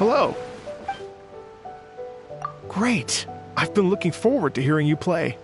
Hello. Great. I've been looking forward to hearing you play.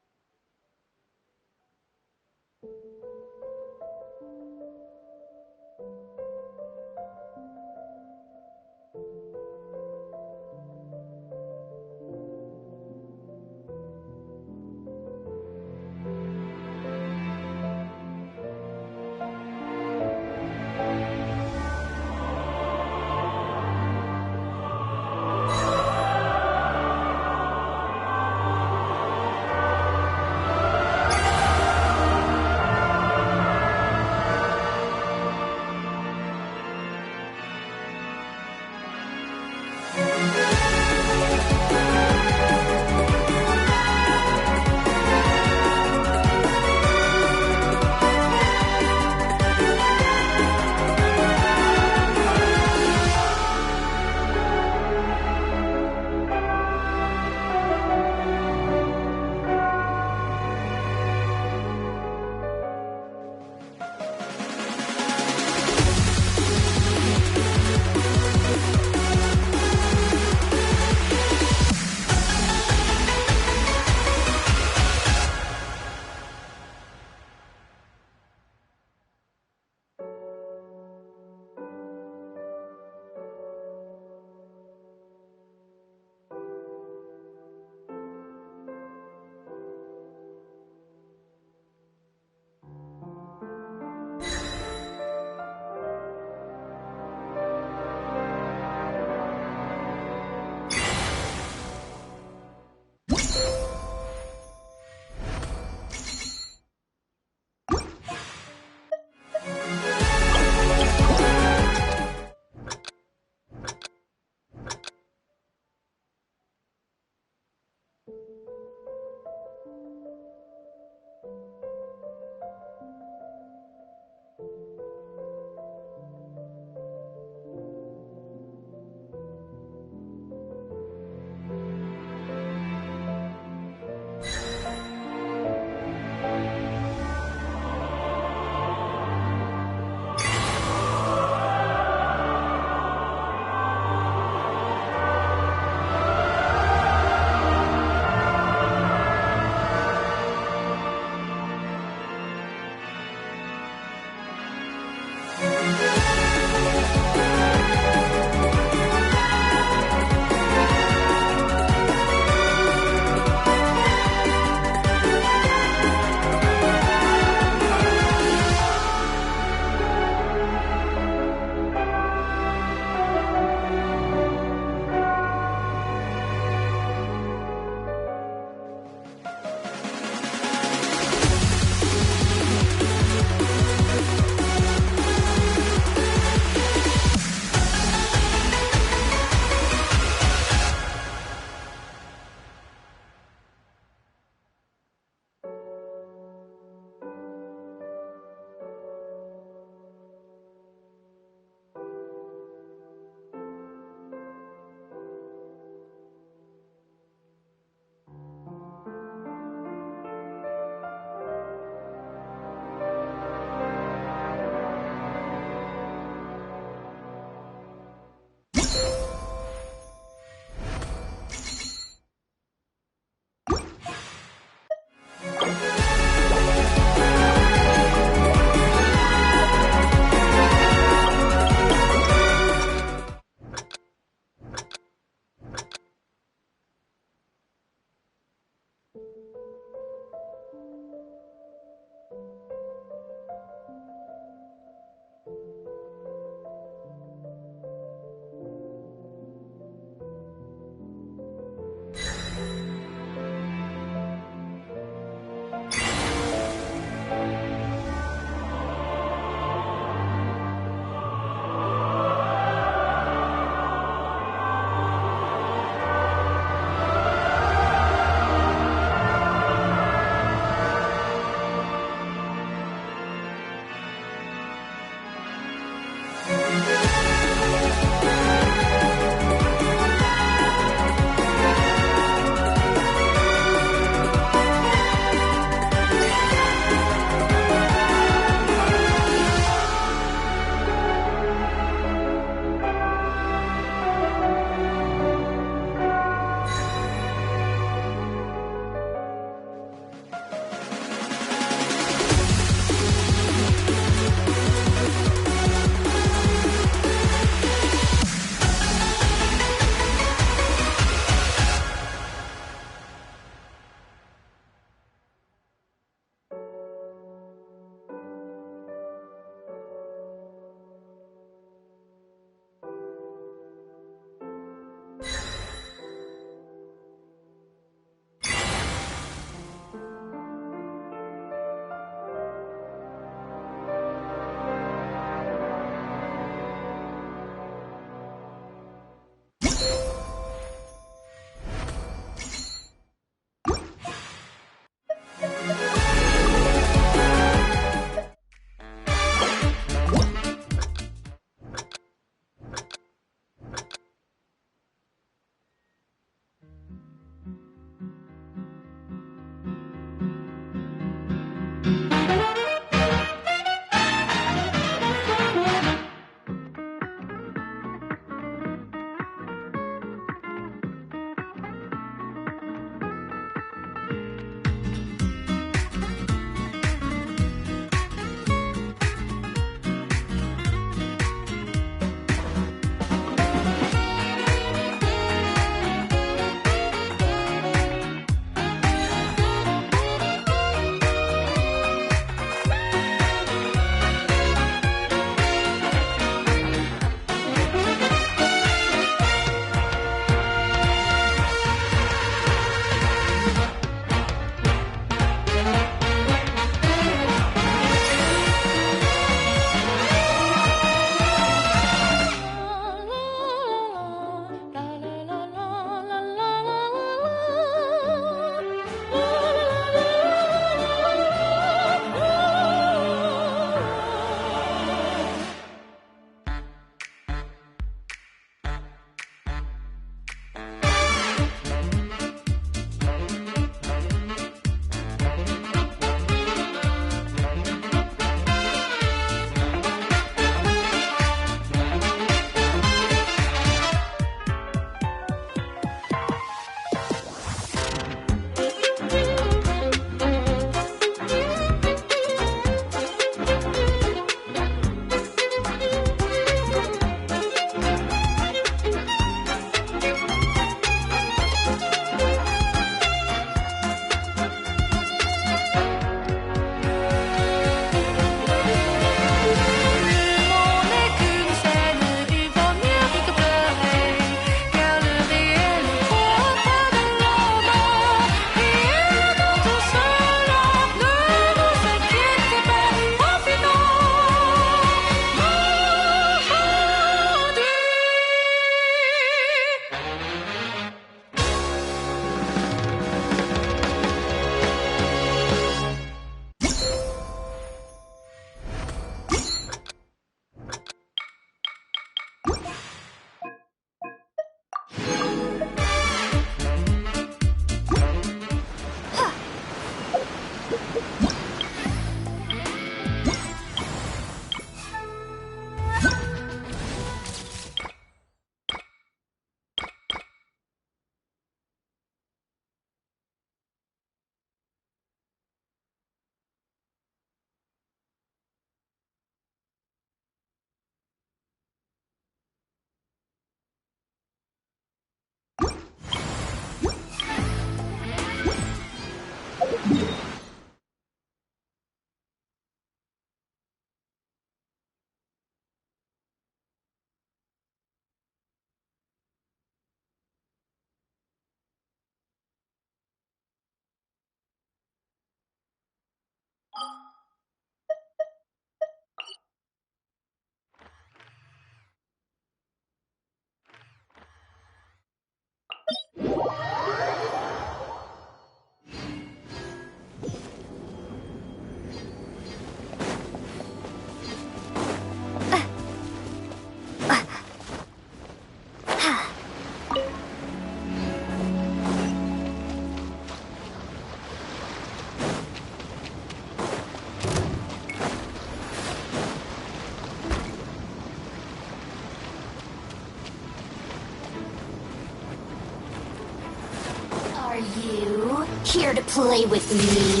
Here to play with me?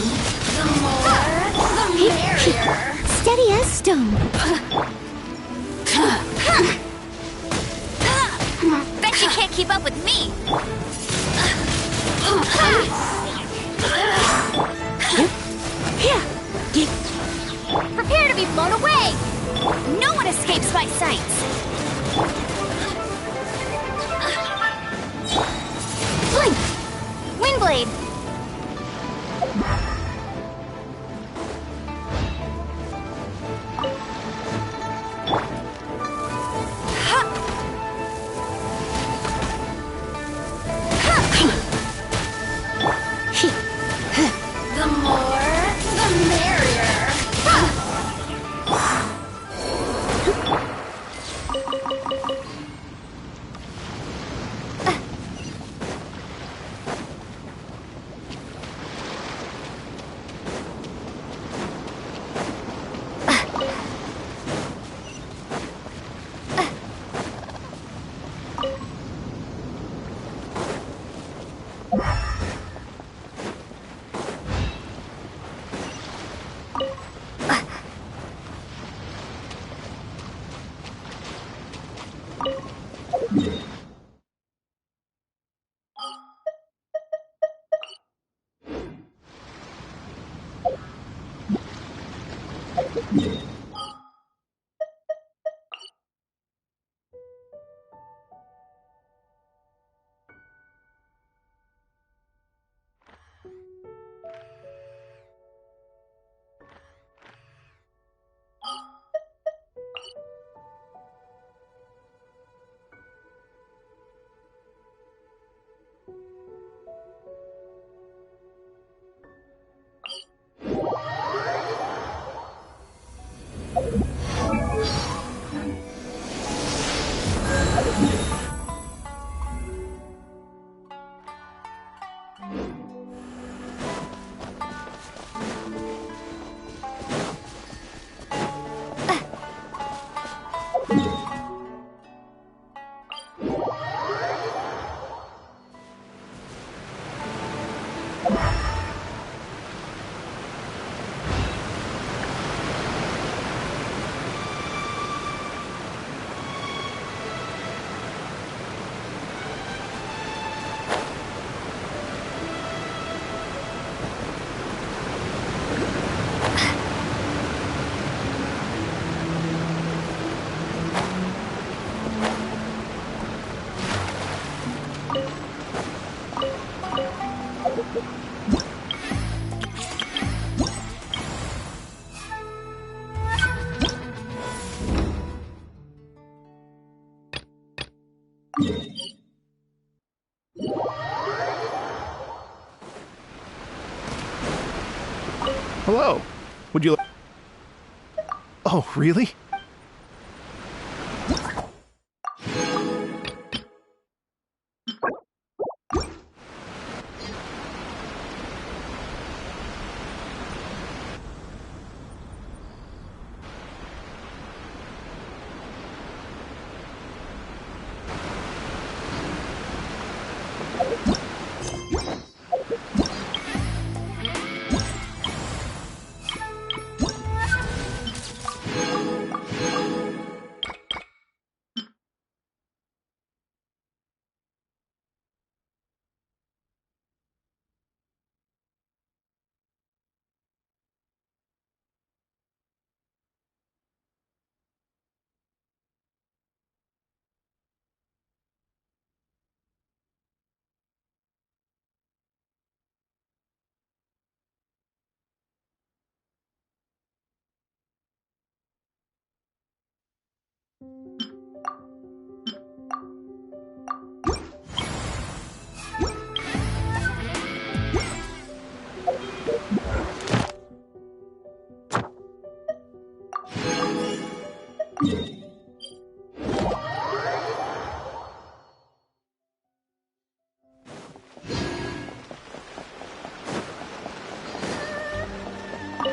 The more, the merrier. Steady as stone. Bet you can't keep up with me. Prepare to be blown away. No one escapes my sights. Blink! Windblade! The more, the merrier. Hello. Would you... Oh, really?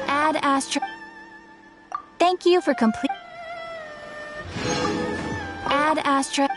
Ad Astra. Thank you for complete. Ad Astra.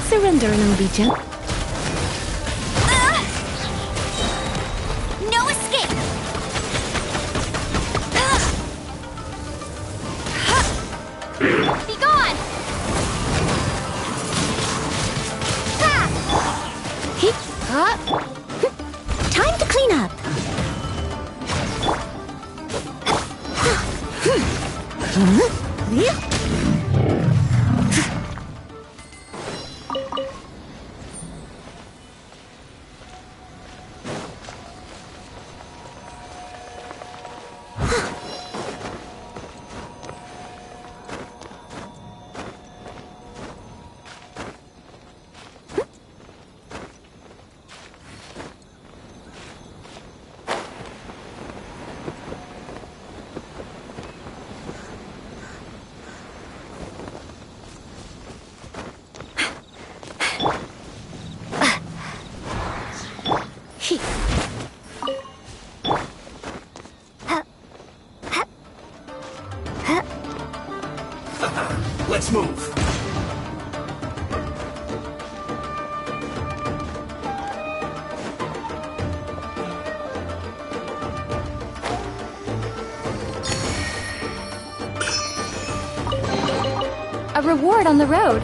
Surrender and I'll be gentle. No escape! Be gone! Time to clean up. Let's move. A reward on the road.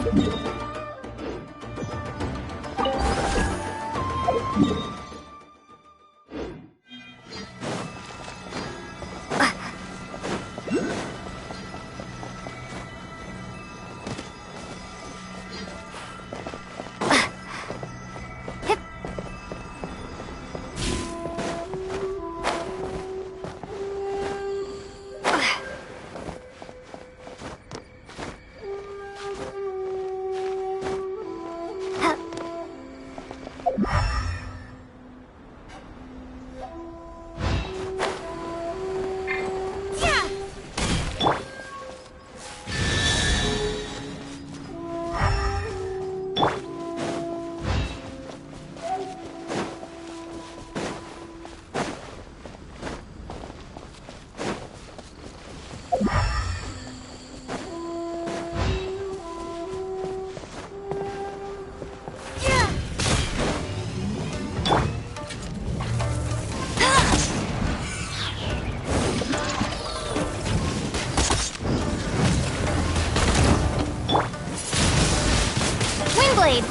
Blade.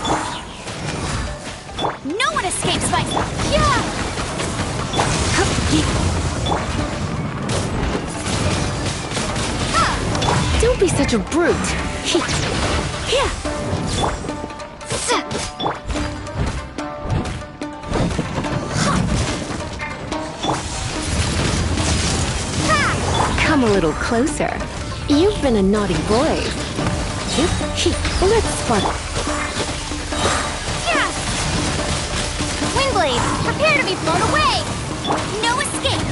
No one escapes my... Yeah! Don't be such a brute. Come a little closer. You've been a naughty boy. Let's spark. Windblade, prepare to be blown away! No escape!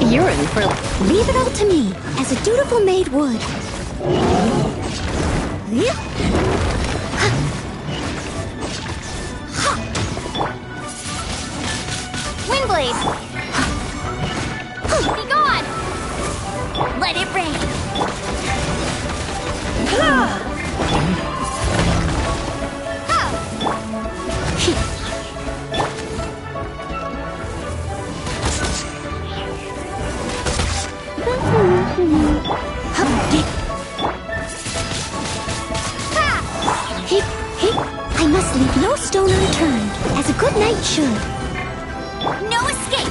You're in for... Leave it all to me, as a dutiful maid would. Windblade! Be gone! Let it rain! I must leave no stone unturned, as a good knight should. No escape!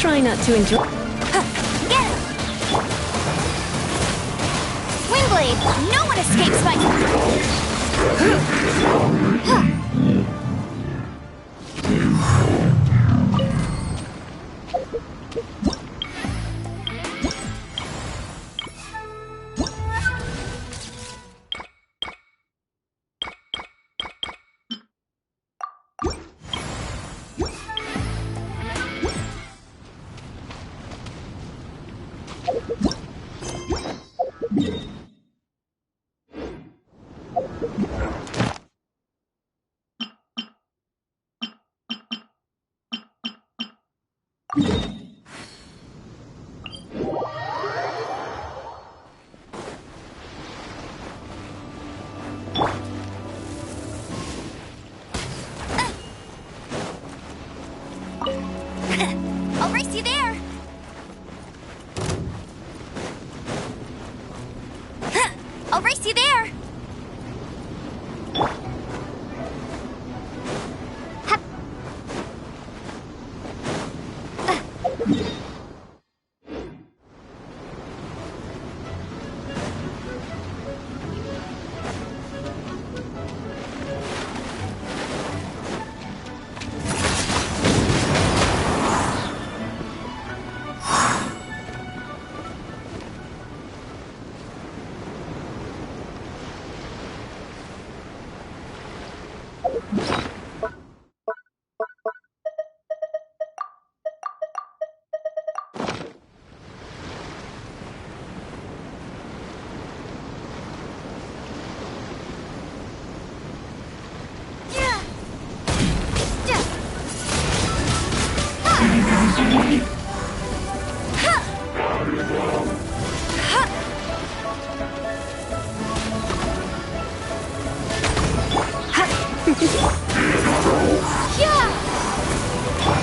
Try not to enjoy. Get him! Windblade! No one escapes my... I'll race you there! I'll race you there!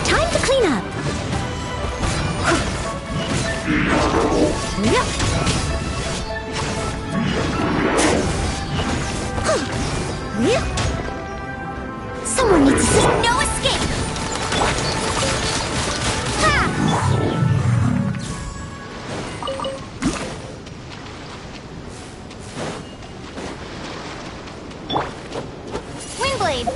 Time to clean up. Someone needs to... No escape! Windblade!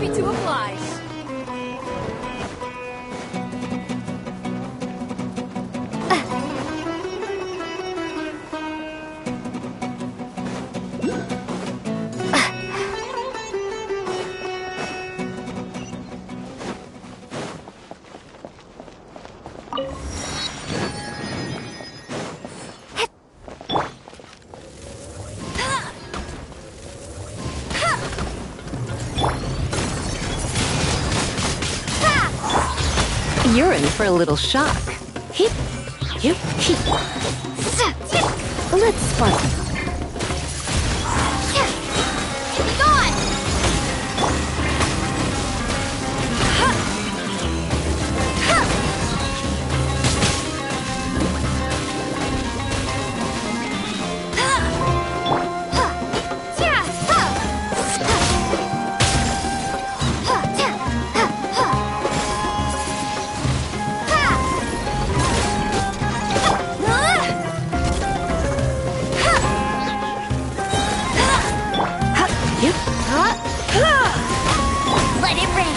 Ready to oblige. You're in for a little shock. Hip, hip, hip. Let's sparkle. Gone! Let it rain!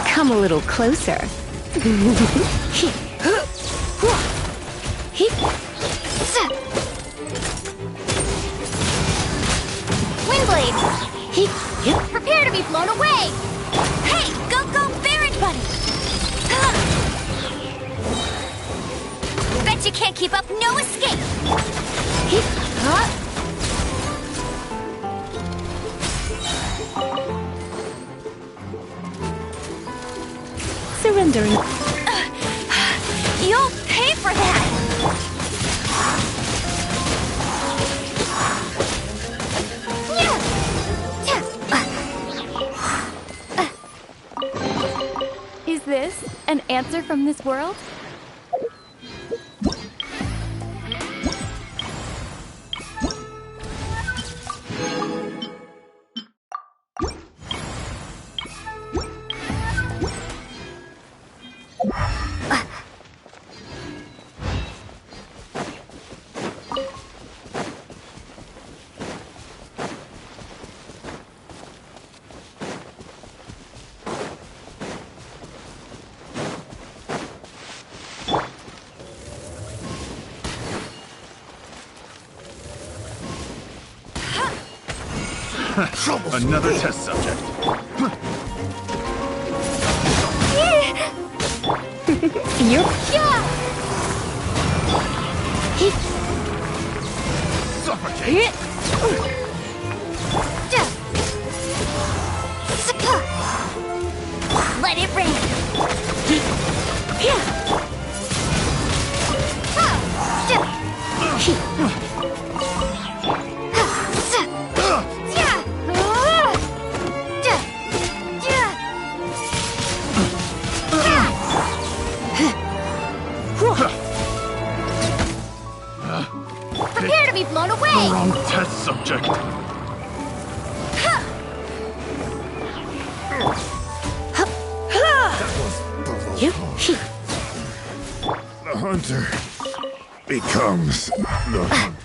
Come a little closer. Windblade! Prepare to be blown away! Hey, go, Baron Buddy! Bet you can't keep up, no escape! Surrendering. You'll pay for that! Is this an answer from this world? Another test subject. You're Suffocate! Let it rain! Prepare to be blown away! Wrong test subject. The hunter becomes the hunter.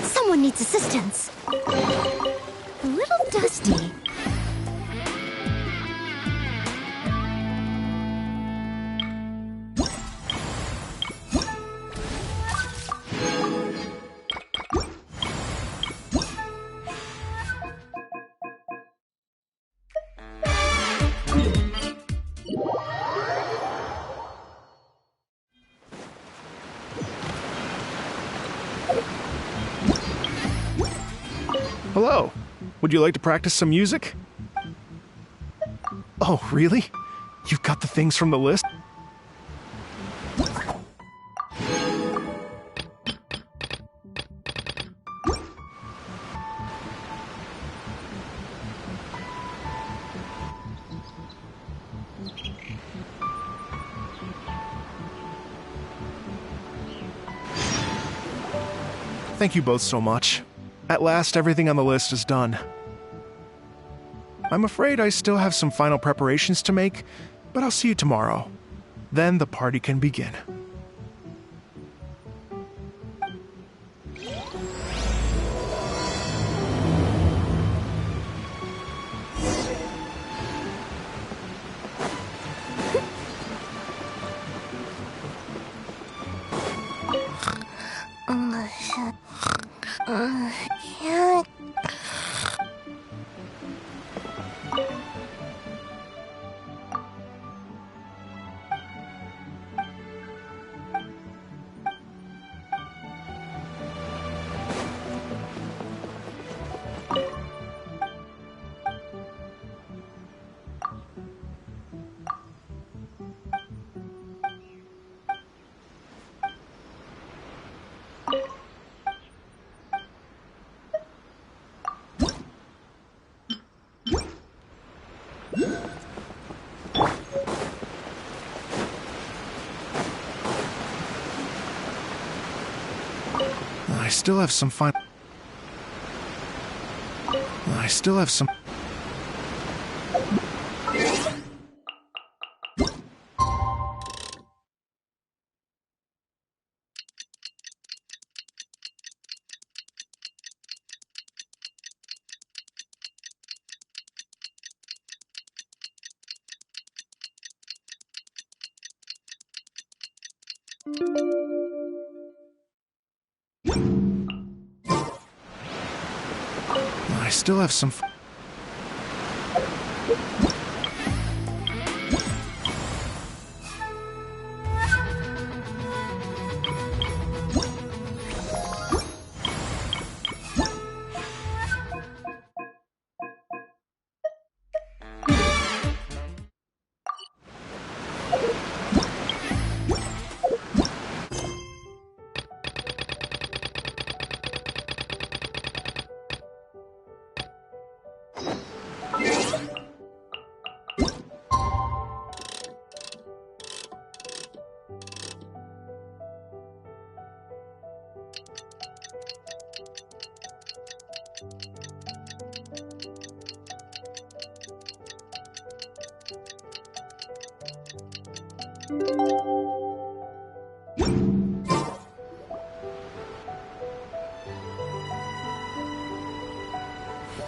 Someone needs assistance. A little dusty. Hello. Would you like to practice some music? Oh, really? You've got the things from the list? Thank you both so much. At last, everything on the list is done. I'm afraid I still have some final preparations to make, but I'll see you tomorrow. Then the party can begin. I still have some fun. I still have some. I still have some.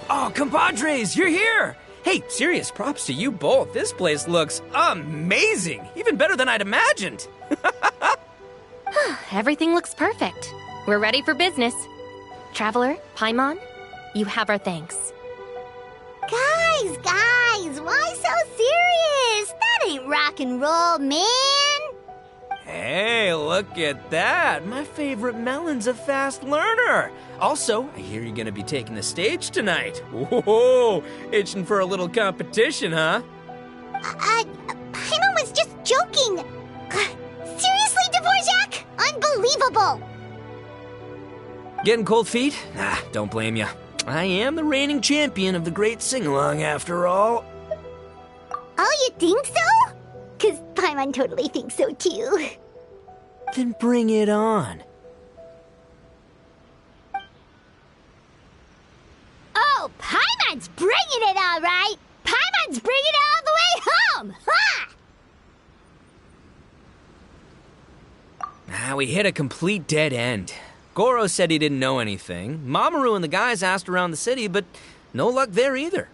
Oh, compadres, you're here! Hey, serious props to you both. This place looks amazing! Even better than I'd imagined! Everything looks perfect. We're ready for business. Traveler, Paimon, you have our thanks. Guys, why so serious? That ain't rock and roll, man. Hey, look at that! My favorite melon's a fast learner! Also, I hear you're gonna be taking the stage tonight. Whoa, itching for a little competition, huh? Paimon was just joking. Seriously, Dvorak? Unbelievable. Getting cold feet? Nah, don't blame ya. I am the reigning champion of the great sing-along, after all. Oh, you think so? 'Cause Paimon totally thinks so, too. Then bring it on. Oh, Paimon's bringing it all right. Paimon's bringing it all the way home. Ha! We hit a complete dead end. Goro said he didn't know anything. Mamoru and the guys asked around the city, but no luck there either.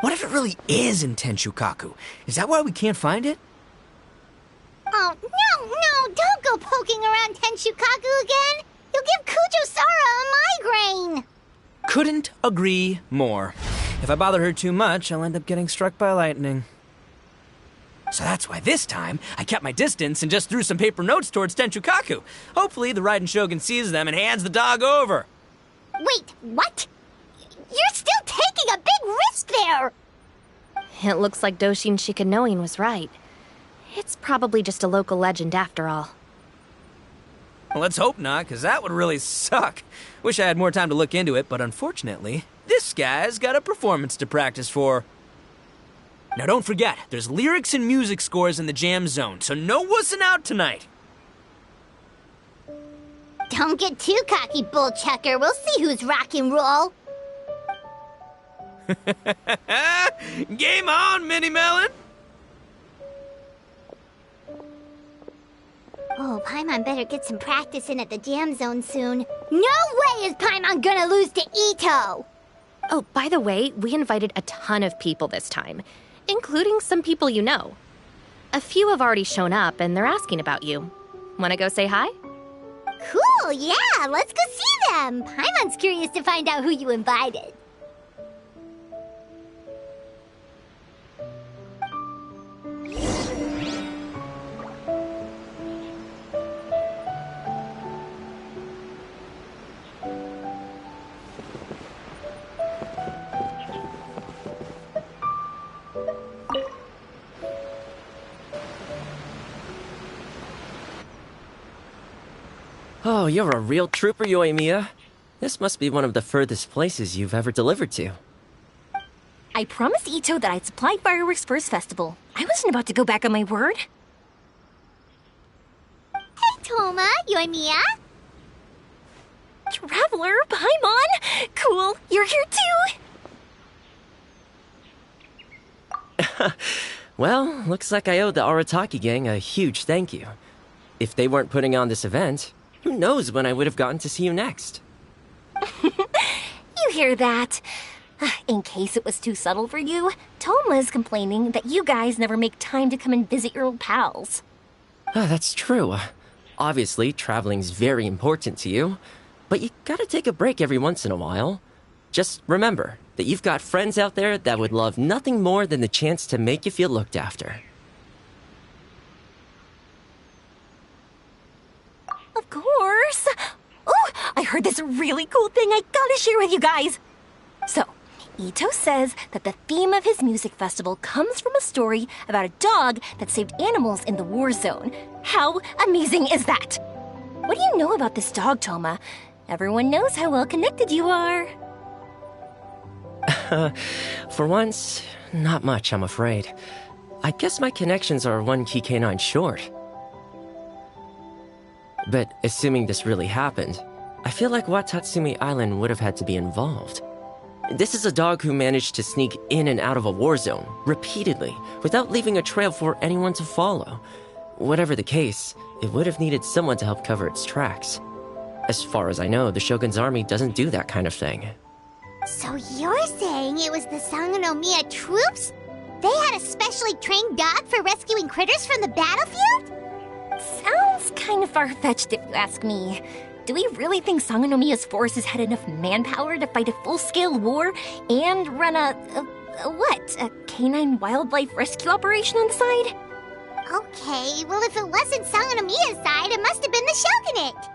What if it really is in Tenshukaku? Is that why we can't find it? Oh, no, don't go poking around Tenshukaku again. You'll give Kujo-Sara a migraine. Couldn't agree more. If I bother her too much, I'll end up getting struck by lightning. So that's why this time, I kept my distance and just threw some paper notes towards Tenshukaku. Hopefully, the Raiden Shogun sees them and hands the dog over. Wait, what? You're still taking a big risk there! It looks like Doshin Shikanoin was right. It's probably just a local legend after all. Well, let's hope not, because that would really suck. Wish I had more time to look into it, but unfortunately, this guy's got a performance to practice for. Now don't forget, there's lyrics and music scores in the jam zone, so no wussing out tonight. Don't get too cocky, bullchucker. We'll see who's rock and roll. Game on, Mini Melon! Oh, Paimon better get some practice in at the jam zone soon. No way is Paimon gonna lose to Ito! Oh, by the way, we invited a ton of people this time, including some people you know. A few have already shown up, and they're asking about you. Wanna go say hi? Cool, yeah, let's go see them. Paimon's curious to find out who you invited. Oh, you're a real trooper, Yoimiya. This must be one of the furthest places you've ever delivered to. I promised Ito that I'd supply fireworks for his festival. I wasn't about to go back on my word. Hey, Toma, Yoimiya. Traveler, Paimon! Cool, you're here too! Well, looks like I owe the Arataki gang a huge thank you. If they weren't putting on this event, who knows when I would have gotten to see you next. You hear that? In case it was too subtle for you, Toma's complaining that you guys never make time to come and visit your old pals. That's true. Obviously, traveling's very important to you, but you gotta take a break every once in a while. Just remember that you've got friends out there that would love nothing more than the chance to make you feel looked after. Of course! Oh, I heard this really cool thing I gotta share with you guys! So, Ito says that the theme of his music festival comes from a story about a dog that saved animals in the war zone. How amazing is that? What do you know about this dog, Toma? Everyone knows how well connected you are. For once, not much, I'm afraid. I guess my connections are one key canine short. But assuming this really happened, I feel like Watatsumi Island would have had to be involved. This is a dog who managed to sneak in and out of a war zone, repeatedly, without leaving a trail for anyone to follow. Whatever the case, it would have needed someone to help cover its tracks. As far as I know, the Shogun's army doesn't do that kind of thing. So you're saying it was the Sangonomiya troops? They had a specially trained dog for rescuing critters from the battlefield? Sounds kind of far-fetched if you ask me. Do we really think Sangonomiya's forces had enough manpower to fight a full-scale war and run a canine wildlife rescue operation on the side? Okay, well if it wasn't Sangonomiya's side, it must have been the Shogunate.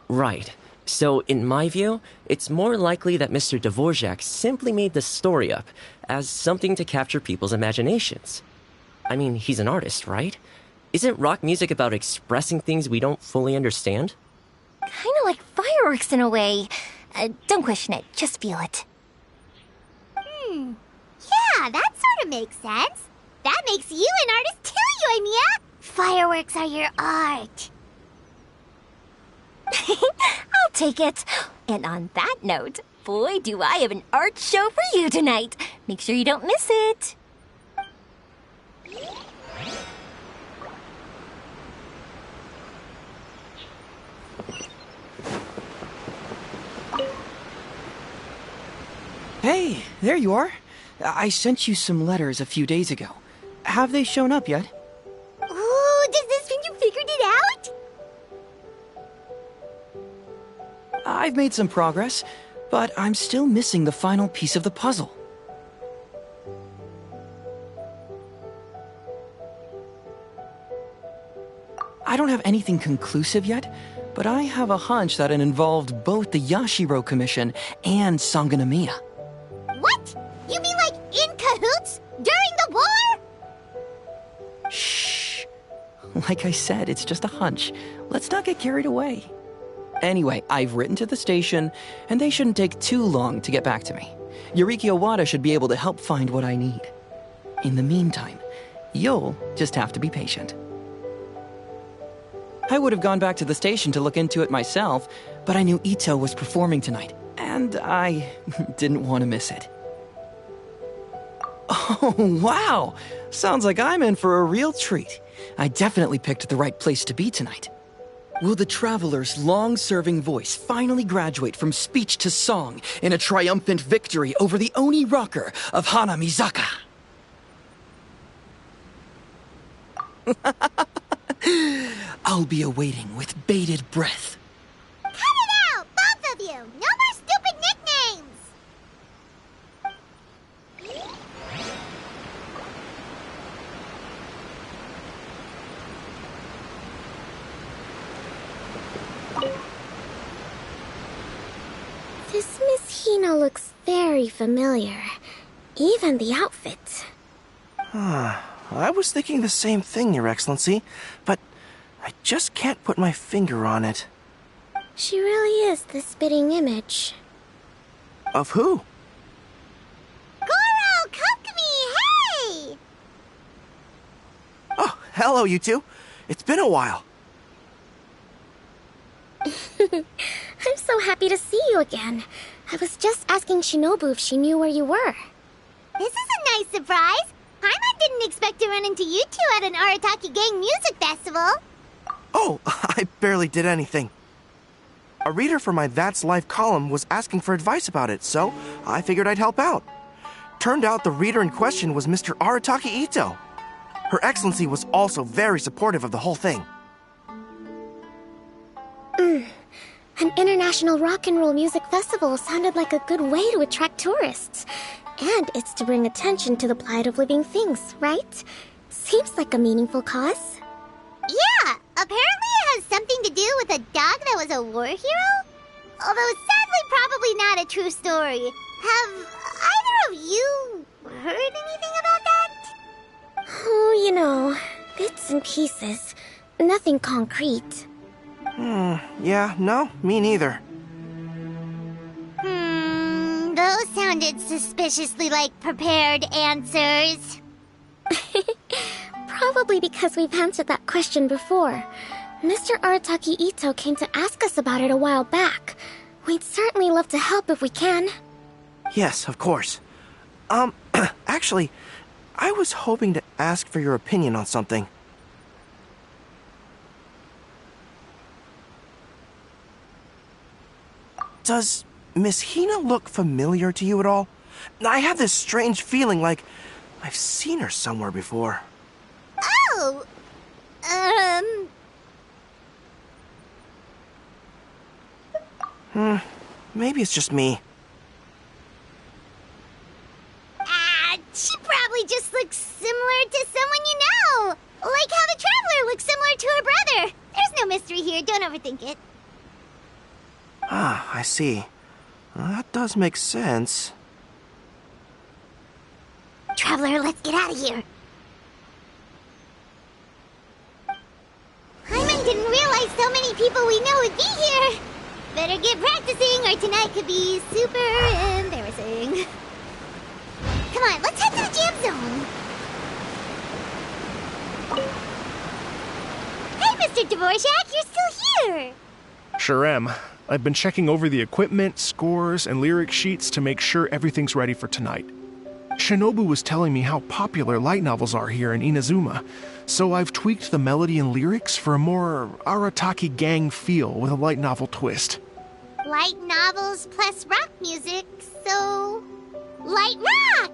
Right. So, in my view, it's more likely that Mr. Dvorak simply made the story up as something to capture people's imaginations. I mean, he's an artist, right? Isn't rock music about expressing things we don't fully understand? Kinda like fireworks in a way. Don't question it, just feel it. Yeah, that sort of makes sense. That makes you an artist too, Yoimiya. Fireworks are your art. I'll take it. And on that note, boy, do I have an art show for you tonight. Make sure you don't miss it. Hey, there you are. I sent you some letters a few days ago. Have they shown up yet? Ooh, does this mean you figured it out? I've made some progress, but I'm still missing the final piece of the puzzle. I don't have anything conclusive yet, but I have a hunch that it involved both the Yashiro Commission and Sangonomiya. What? You mean like in cahoots? During the war? Shh. Like I said, it's just a hunch. Let's not get carried away. Anyway, I've written to the station, and they shouldn't take too long to get back to me. Yuriki Owada should be able to help find what I need. In the meantime, you'll just have to be patient. I would have gone back to the station to look into it myself, but I knew Ito was performing tonight, and I didn't want to miss it. Oh, wow! Sounds like I'm in for a real treat. I definitely picked the right place to be tonight. Will the Traveler's long-serving voice finally graduate from speech to song in a triumphant victory over the Oni rocker of Hanamizaka? I'll be awaiting with bated breath. Cut it out, both of you! No more stupid nicknames! This Miss Hina looks very familiar. Even the outfit. I was thinking the same thing, Your Excellency, but I just can't put my finger on it. She really is the spitting image. Of who? Goro, Kokumi, hey! Oh, hello, you two. It's been a while. I'm so happy to see you again. I was just asking Shinobu if she knew where you were. This is a nice surprise. Paimon didn't expect to run into you two at an Arataki Gang music festival. Oh, I barely did anything. A reader for my That's Life column was asking for advice about it, so I figured I'd help out. Turned out the reader in question was Mr. Arataki Ito. Her Excellency was also very supportive of the whole thing. An international rock and roll music festival sounded like a good way to attract tourists. And it's to bring attention to the plight of living things, right? Seems like a meaningful cause. Yeah, apparently it has something to do with a dog that was a war hero? Although sadly probably not a true story. Have either of you heard anything about that? Oh, you know, bits and pieces. Nothing concrete. Yeah, no, me neither. Those sounded suspiciously like prepared answers. Probably because we've answered that question before. Mr. Arataki Ito came to ask us about it a while back. We'd certainly love to help if we can. Yes, of course. Actually, I was hoping to ask for your opinion on something. Does Miss Hina look familiar to you at all? I have this strange feeling like I've seen her somewhere before. Oh! Maybe it's just me. She probably just looks similar to someone you know. Like how the Traveler looks similar to her brother. There's no mystery here, don't overthink it. Ah, I see. That does make sense. Traveler, let's get out of here. Paimon didn't realize so many people we know would be here. Better get practicing or tonight could be super embarrassing. Come on, let's head to the jam zone. Hey, Mr. Dvorak, you're still here. Sure am. I've been checking over the equipment, scores, and lyric sheets to make sure everything's ready for tonight. Shinobu was telling me how popular light novels are here in Inazuma, so I've tweaked the melody and lyrics for a more Arataki Gang feel with a light novel twist. Light novels plus rock music, so Light rock!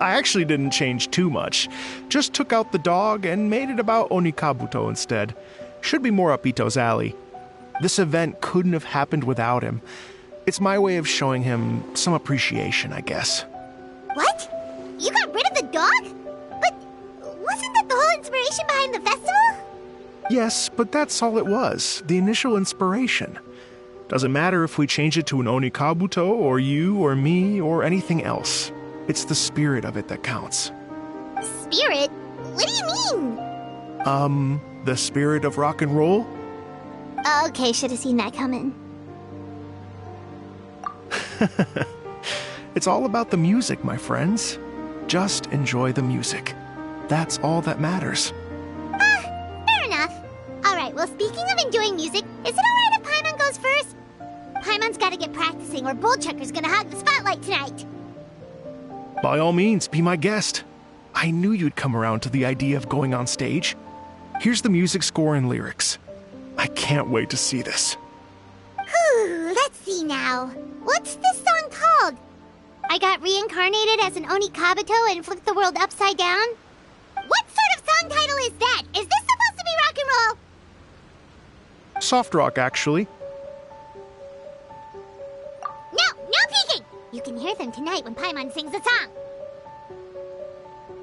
I actually didn't change too much. Just took out the dog and made it about Onikabuto instead. Should be more up Ito's alley. This event couldn't have happened without him. It's my way of showing him some appreciation, I guess. What? You got rid of the dog? But wasn't that the whole inspiration behind the festival? Yes, but that's all it was. The initial inspiration. Doesn't matter if we change it to an Onikabuto, or you, or me, or anything else. It's the spirit of it that counts. Spirit? What do you mean? The spirit of rock and roll? Okay, should have seen that coming. It's all about the music, my friends. Just enjoy the music. That's all that matters. Fair enough. Alright, well, speaking of enjoying music, is it alright if Paimon goes first? Paimon's gotta get practicing, or Bullchucker's gonna hog the spotlight tonight. By all means, be my guest. I knew you'd come around to the idea of going on stage. Here's the music score and lyrics. I can't wait to see this. Whew, let's see now. What's this song called? I got reincarnated as an Onikabuto and flipped the world upside down? What sort of song title is that? Is this supposed to be rock and roll? Soft rock, actually. No peeking! You can hear them tonight when Paimon sings the song.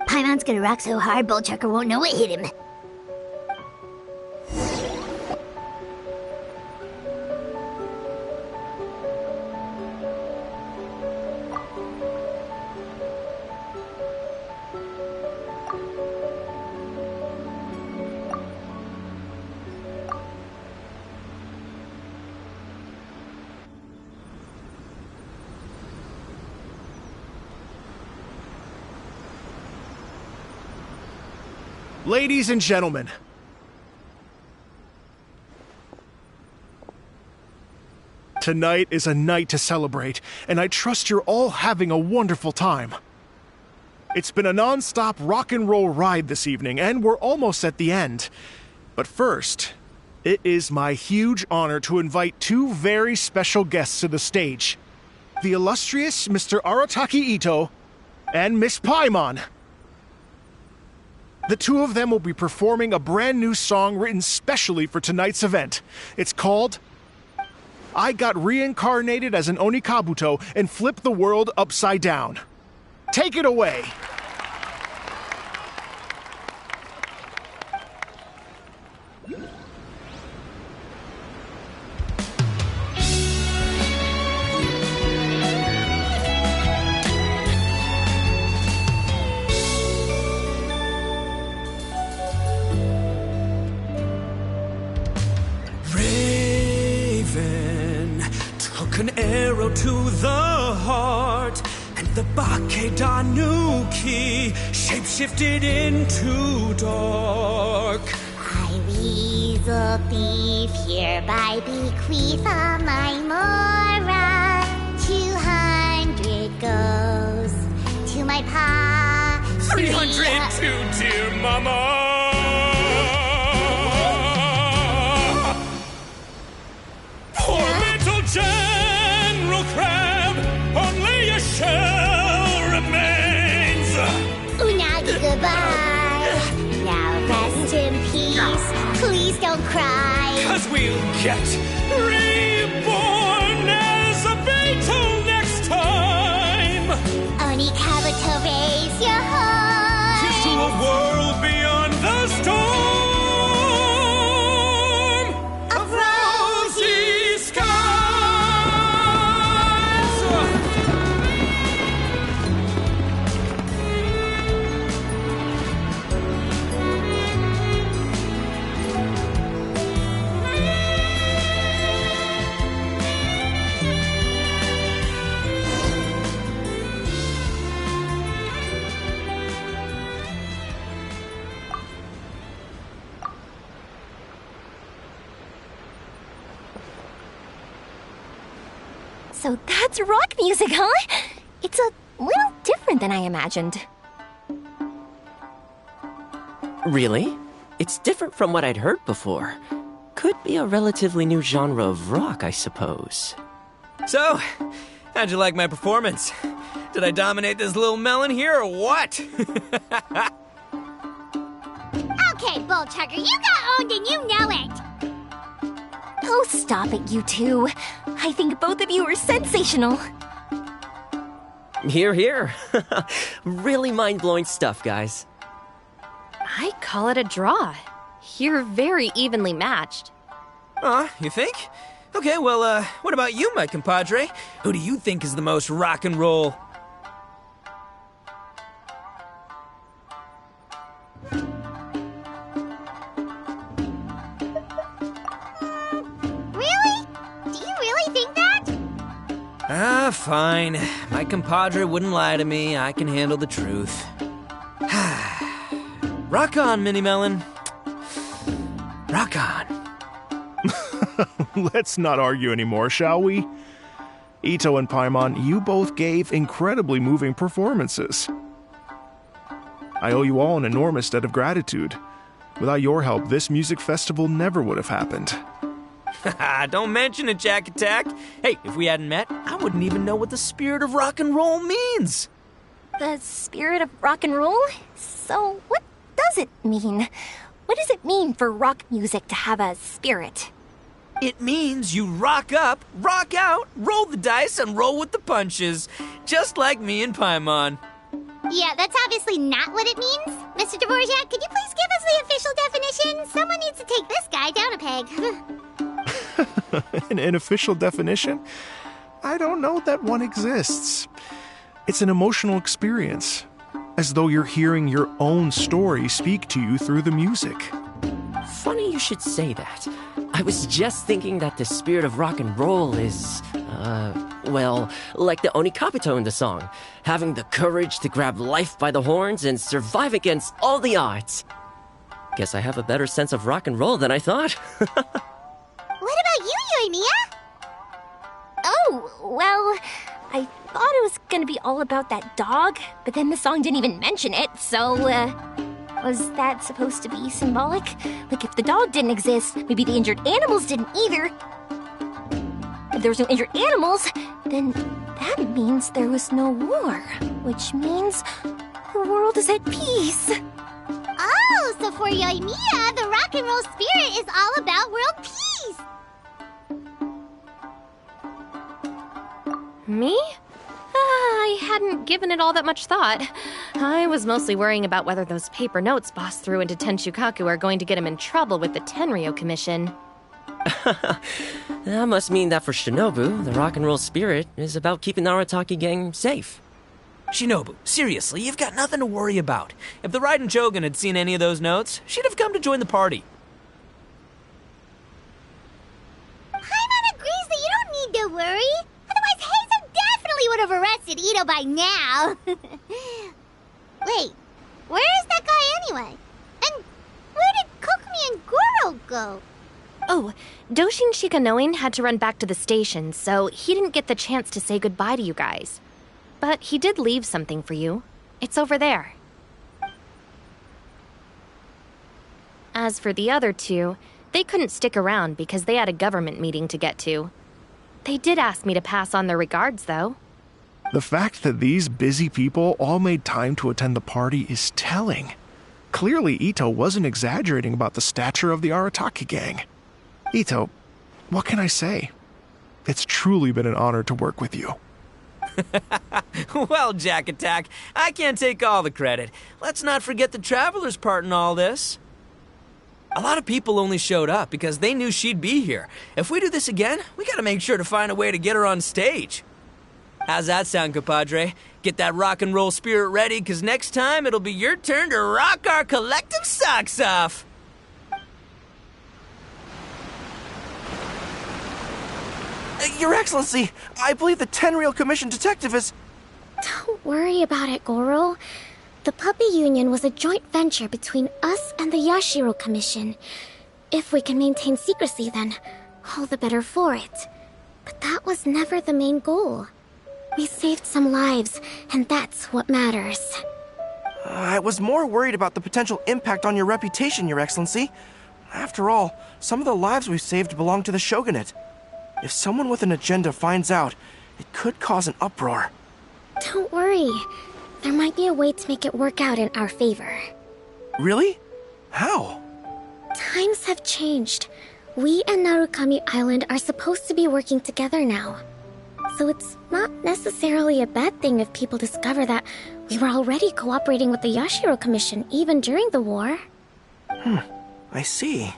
Paimon's gonna rock so hard, Bullchucker won't know what hit him. Ladies and gentlemen, tonight is a night to celebrate, and I trust you're all having a wonderful time. It's been a non-stop rock and roll ride this evening, and we're almost at the end. But first, it is my huge honor to invite two very special guests to the stage. The illustrious Mr. Arataki Ito and Miss Paimon. The two of them will be performing a brand new song written specially for tonight's event. It's called I Got Reincarnated as an Onikabuto and Flipped the World Upside Down. Take it away! An arrow to the heart, and the Bakedanuki shapeshifted into dark. I weasel thief hereby bequeath all my mora. 200 goes to my pa. 300 to dear mama. Poor little General Crab, only a shell remains. Unagi, goodbye. Now rest in peace. Please don't cry. 'Cause we'll get reborn as a Beetle next time. Onikabuto, raise your heart. Here's to a world beyond the storm of rosy skies. So that's rock music, huh? It's a little different than I imagined. Really? It's different from what I'd heard before. Could be a relatively new genre of rock, I suppose. So, how'd you like my performance? Did I dominate this little melon here or what? Okay, Bull Chugger, you got owned and you know it. Oh, stop it, you two. I think both of you are sensational. Here, here. Really mind-blowing stuff, guys. I call it a draw. You're very evenly matched. You think? Okay, well, what about you, my compadre? Who do you think is the most rock and roll? Really? Do you really think that? Fine. My compadre wouldn't lie to me. I can handle the truth. Rock on, Mini Melon. Rock on. Let's not argue anymore, shall we? Ito and Paimon, you both gave incredibly moving performances. I owe you all an enormous debt of gratitude. Without your help, this music festival never would have happened. Don't mention it, Jack Attack. Hey, if we hadn't met, I wouldn't even know what the spirit of rock and roll means. The spirit of rock and roll? So, what does it mean? What does it mean for rock music to have a spirit? It means you rock up, rock out, roll the dice, and roll with the punches. Just like me and Paimon. Yeah, that's obviously not what it means. Mr. Dvorak, could you please give us the official definition? Someone needs to take this guy down a peg. An official definition? I don't know that one exists. It's an emotional experience, as though you're hearing your own story speak to you through the music. Funny you should say that. I was just thinking that the spirit of rock and roll is, well, like the Onikapito in the song, having the courage to grab life by the horns and survive against all the odds. Guess I have a better sense of rock and roll than I thought. What about you, Yoimiya? Oh, well, I thought it was gonna be all about that dog, but then the song didn't even mention it, so, was that supposed to be symbolic? Like, if the dog didn't exist, maybe the injured animals didn't either. If there was no injured animals, then that means there was no war, which means the world is at peace. Oh, so for Yoimiya, the rock and roll spirit is all about world peace. Me? I hadn't given it all that much thought. I was mostly worrying about whether those paper notes Boss threw into Tenshukaku are going to get him in trouble with the Tenryo Commission. That must mean that for Shinobu, the rock and roll spirit is about keeping the Arataki gang safe. Shinobu, seriously, you've got nothing to worry about. If the Raiden Jogan had seen any of those notes, she'd have come to join the party. Paimon agrees that you don't need to worry. Otherwise, Heizo definitely would have arrested Ito by now. Wait, where is that guy anyway? And where did Kokumi and Goro go? Oh, Doshin Shikanoin had to run back to the station, so he didn't get the chance to say goodbye to you guys. But he did leave something for you. It's over there. As for the other two, they couldn't stick around because they had a government meeting to get to. They did ask me to pass on their regards, though. The fact that these busy people all made time to attend the party is telling. Clearly, Ito wasn't exaggerating about the stature of the Arataki gang. Ito, what can I say? It's truly been an honor to work with you. Well, Jack Attack, I can't take all the credit. Let's not forget the Traveler's part in all this. A lot of people only showed up because they knew she'd be here. If we do this again, we gotta make sure to find a way to get her on stage. How's that sound, compadre? Get that rock and roll spirit ready, because next time it'll be your turn to rock our collective socks off. Your Excellency, I believe the Tenryo Commission detective is... Don't worry about it, Goro. The puppy union was a joint venture between us and the Yashiro Commission. If we can maintain secrecy, then all the better for it. But that was never the main goal. We saved some lives, and that's what matters. I was more worried about the potential impact on your reputation, Your Excellency. After all, some of the lives we've saved belong to the Shogunate. If someone with an agenda finds out, it could cause an uproar. Don't worry. There might be a way to make it work out in our favor. Really? How? Times have changed. We and Narukami Island are supposed to be working together now. So it's not necessarily a bad thing if people discover that we were already cooperating with the Yashiro Commission even during the war. I see.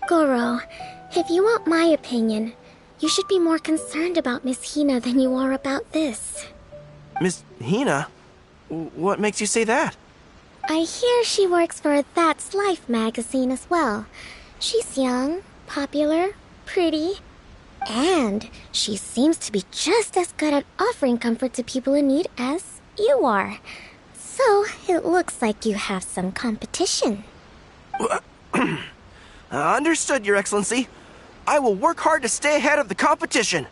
Goro, if you want my opinion, you should be more concerned about Miss Hina than you are about this. Miss Hina? What makes you say that? I hear she works for That's Life magazine as well. She's young, popular, pretty, and she seems to be just as good at offering comfort to people in need as you are. So it looks like you have some competition. Understood, Your Excellency. I will work hard to stay ahead of the competition.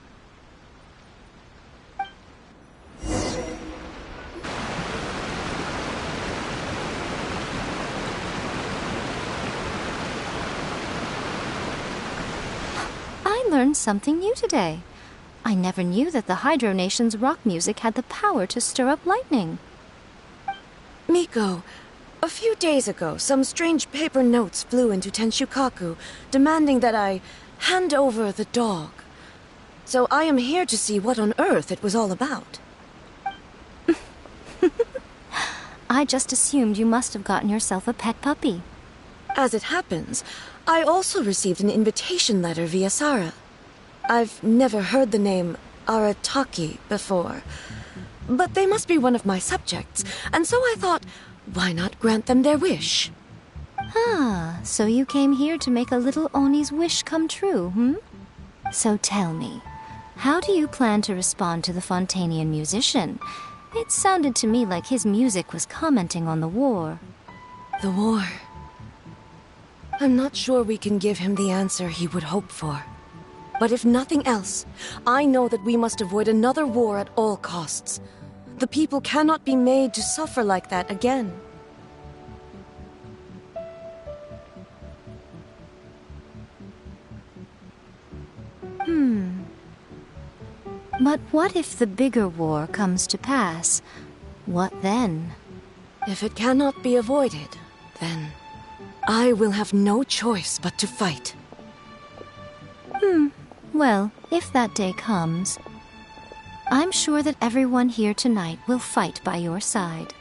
I learned something new today. I never knew that the Hydro Nation's rock music had the power to stir up lightning. Miko, a few days ago, some strange paper notes flew into Tenshukaku, demanding that I hand over the dog. So I am here to see what on earth it was all about. I just assumed you must have gotten yourself a pet puppy. As it happens, I also received an invitation letter via Sara. I've never heard the name Arataki before, but they must be one of my subjects, and so I thought, why not grant them their wish? Ah, so you came here to make a little Oni's wish come true, hmm? So tell me, how do you plan to respond to the Fontanian musician? It sounded to me like his music was commenting on the war. The war? I'm not sure we can give him the answer he would hope for. But if nothing else, I know that we must avoid another war at all costs. The people cannot be made to suffer like that again. But what if the bigger war comes to pass? What then? If it cannot be avoided, then I will have no choice but to fight. Well, if that day comes, I'm sure that everyone here tonight will fight by your side.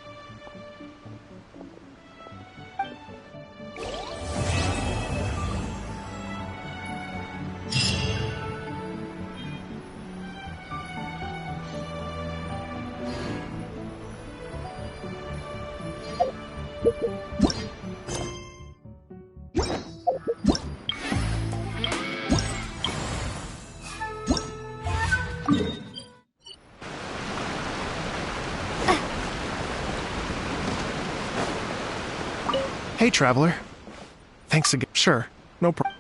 Hey, Traveler. Thanks again. Sure, no problem.